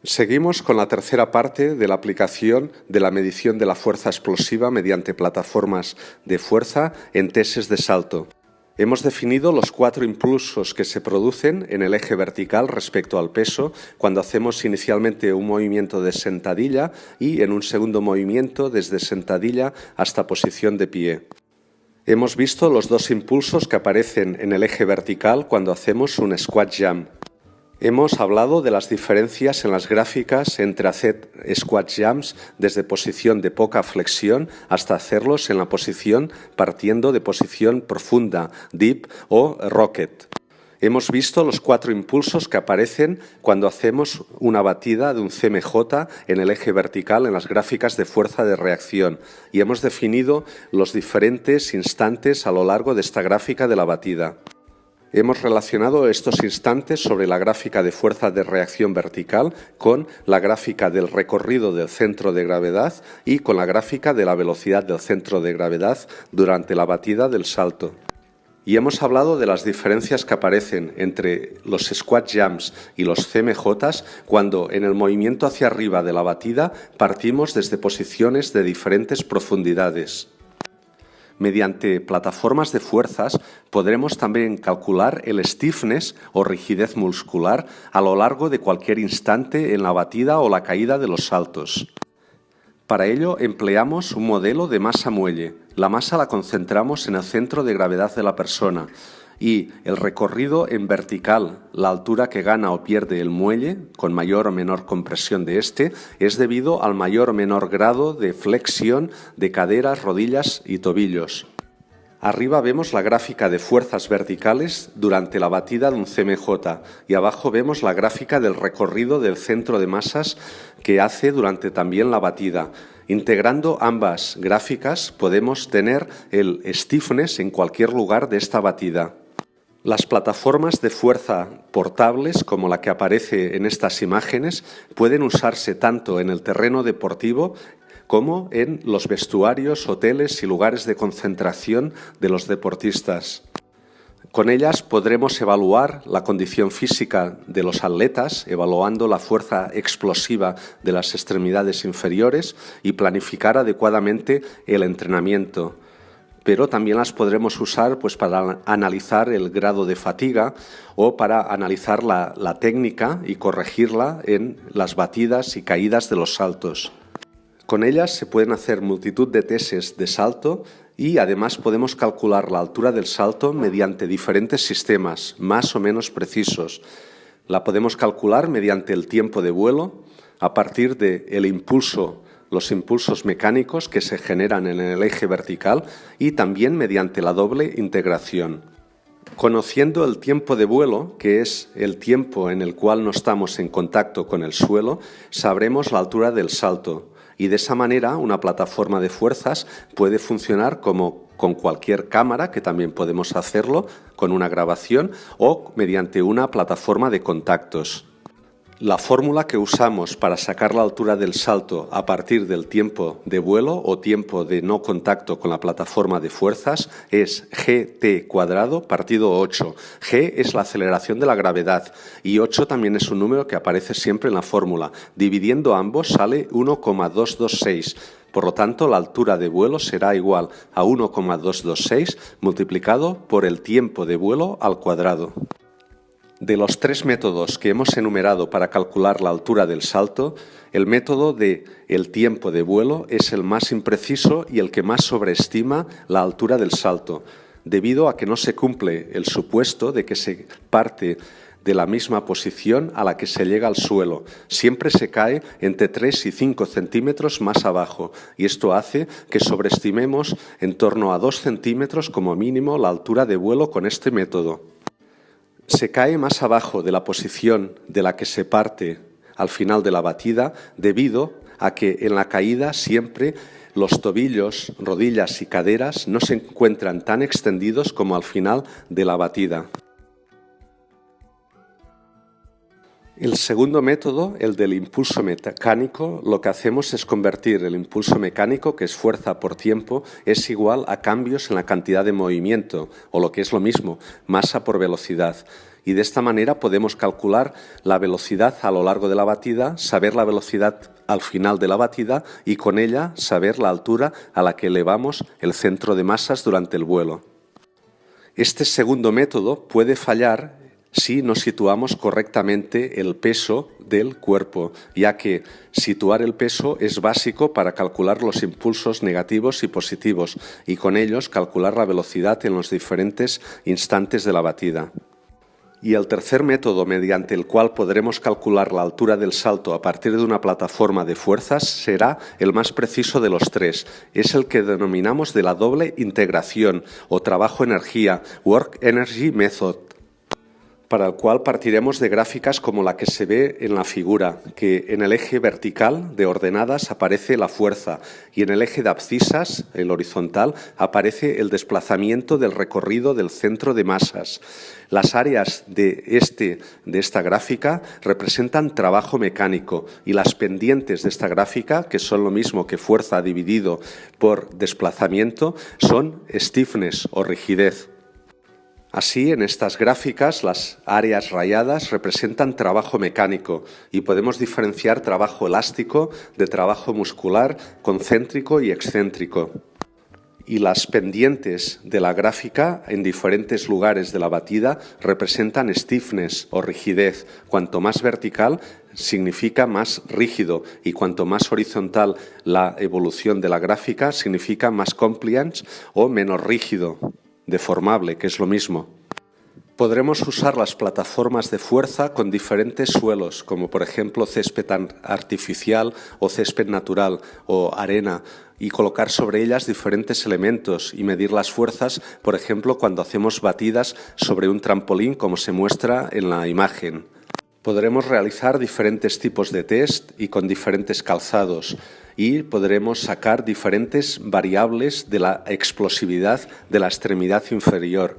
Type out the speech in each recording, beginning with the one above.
Seguimos con la tercera parte de la aplicación de la medición de la fuerza explosiva mediante plataformas de fuerza en tests de salto. Hemos definido los 4 impulsos que se producen en el eje vertical respecto al peso cuando hacemos inicialmente un movimiento de sentadilla y en un segundo movimiento desde sentadilla hasta posición de pie. Hemos visto los 2 impulsos que aparecen en el eje vertical cuando hacemos un squat jump. Hemos hablado de las diferencias en las gráficas entre hacer squat jumps desde posición de poca flexión hasta hacerlos en la posición partiendo de posición profunda, dip o rocket. Hemos visto los 4 impulsos que aparecen cuando hacemos una batida de un CMJ en el eje vertical en las gráficas de fuerza de reacción y hemos definido los diferentes instantes a lo largo de esta gráfica de la batida. Hemos relacionado estos instantes sobre la gráfica de fuerza de reacción vertical con la gráfica del recorrido del centro de gravedad y con la gráfica de la velocidad del centro de gravedad durante la batida del salto. Y hemos hablado de las diferencias que aparecen entre los squat jumps y los CMJs cuando en el movimiento hacia arriba de la batida partimos desde posiciones de diferentes profundidades. Mediante plataformas de fuerzas podremos también calcular el stiffness o rigidez muscular a lo largo de cualquier instante en la batida o la caída de los saltos. Para ello empleamos un modelo de masa-muelle. La masa la concentramos en el centro de gravedad de la persona y el recorrido en vertical, la altura que gana o pierde el muelle, con mayor o menor compresión de este, es debido al mayor o menor grado de flexión de caderas, rodillas y tobillos. Arriba vemos la gráfica de fuerzas verticales durante la batida de un CMJ y abajo vemos la gráfica del recorrido del centro de masas que hace durante también la batida. Integrando ambas gráficas podemos tener el stiffness en cualquier lugar de esta batida. Las plataformas de fuerza portables, como la que aparece en estas imágenes, pueden usarse tanto en el terreno deportivo como en los vestuarios, hoteles y lugares de concentración de los deportistas. Con ellas podremos evaluar la condición física de los atletas, evaluando la fuerza explosiva de las extremidades inferiores y planificar adecuadamente el entrenamiento. Pero también las podremos usar para analizar el grado de fatiga o para analizar la técnica y corregirla en las batidas y caídas de los saltos. Con ellas se pueden hacer multitud de tests de salto y además podemos calcular la altura del salto mediante diferentes sistemas, más o menos precisos. La podemos calcular mediante el tiempo de vuelo, a partir del impulso, los impulsos mecánicos que se generan en el eje vertical y también mediante la doble integración. Conociendo el tiempo de vuelo, que es el tiempo en el cual no estamos en contacto con el suelo, sabremos la altura del salto. Y de esa manera una plataforma de fuerzas puede funcionar como con cualquier cámara, que también podemos hacerlo con una grabación, o mediante una plataforma de contactos. La fórmula que usamos para sacar la altura del salto a partir del tiempo de vuelo o tiempo de no contacto con la plataforma de fuerzas es gt² partido 8. G es la aceleración de la gravedad y 8 también es un número que aparece siempre en la fórmula. Dividiendo ambos sale 1,226. Por lo tanto, la altura de vuelo será igual a 1,226 multiplicado por el tiempo de vuelo al cuadrado. De los 3 métodos que hemos enumerado para calcular la altura del salto, el método de el tiempo de vuelo es el más impreciso y el que más sobreestima la altura del salto, debido a que no se cumple el supuesto de que se parte de la misma posición a la que se llega al suelo. Siempre se cae entre 3 y 5 centímetros más abajo y esto hace que sobreestimemos en torno a 2 centímetros como mínimo la altura de vuelo con este método. Se cae más abajo de la posición de la que se parte al final de la batida debido a que en la caída siempre los tobillos, rodillas y caderas no se encuentran tan extendidos como al final de la batida. El segundo método, el del impulso mecánico, lo que hacemos es convertir el impulso mecánico, que es fuerza por tiempo, es igual a cambios en la cantidad de movimiento, o lo que es lo mismo, masa por velocidad. Y de esta manera podemos calcular la velocidad a lo largo de la batida, saber la velocidad al final de la batida y con ella saber la altura a la que elevamos el centro de masas durante el vuelo. Este segundo método puede fallar si no situamos correctamente el peso del cuerpo, ya que situar el peso es básico para calcular los impulsos negativos y positivos y con ellos calcular la velocidad en los diferentes instantes de la batida. Y el tercer método mediante el cual podremos calcular la altura del salto a partir de una plataforma de fuerzas será el más preciso de los tres. Es el que denominamos de la doble integración o trabajo-energía, Work Energy Method, para el cual partiremos de gráficas como la que se ve en la figura, que en el eje vertical de ordenadas aparece la fuerza y en el eje de abscisas, el horizontal, aparece el desplazamiento del recorrido del centro de masas. Las áreas de esta gráfica representan trabajo mecánico y las pendientes de esta gráfica, que son lo mismo que fuerza dividido por desplazamiento, son stiffness o rigidez. Así, en estas gráficas, las áreas rayadas representan trabajo mecánico y podemos diferenciar trabajo elástico de trabajo muscular, concéntrico y excéntrico. Y las pendientes de la gráfica en diferentes lugares de la batida representan stiffness o rigidez. Cuanto más vertical significa más rígido y cuanto más horizontal la evolución de la gráfica significa más compliance o menos rígido, deformable, que es lo mismo. Podremos usar las plataformas de fuerza con diferentes suelos, como por ejemplo césped artificial o césped natural o arena, y colocar sobre ellas diferentes elementos y medir las fuerzas, por ejemplo, cuando hacemos batidas sobre un trampolín, como se muestra en la imagen. Podremos realizar diferentes tipos de test y con diferentes calzados y podremos sacar diferentes variables de la explosividad de la extremidad inferior.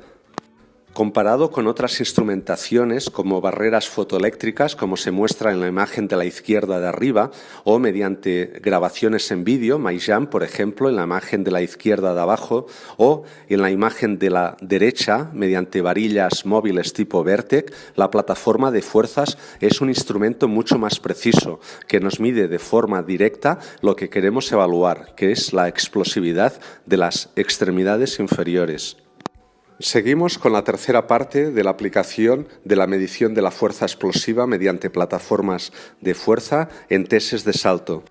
Comparado con otras instrumentaciones como barreras fotoeléctricas, como se muestra en la imagen de la izquierda de arriba, o mediante grabaciones en vídeo, MyJam, por ejemplo, en la imagen de la izquierda de abajo, o en la imagen de la derecha, mediante varillas móviles tipo Vertec, la plataforma de fuerzas es un instrumento mucho más preciso, que nos mide de forma directa lo que queremos evaluar, que es la explosividad de las extremidades inferiores. Seguimos con la tercera parte de la aplicación de la medición de la fuerza explosiva mediante plataformas de fuerza en tests de salto.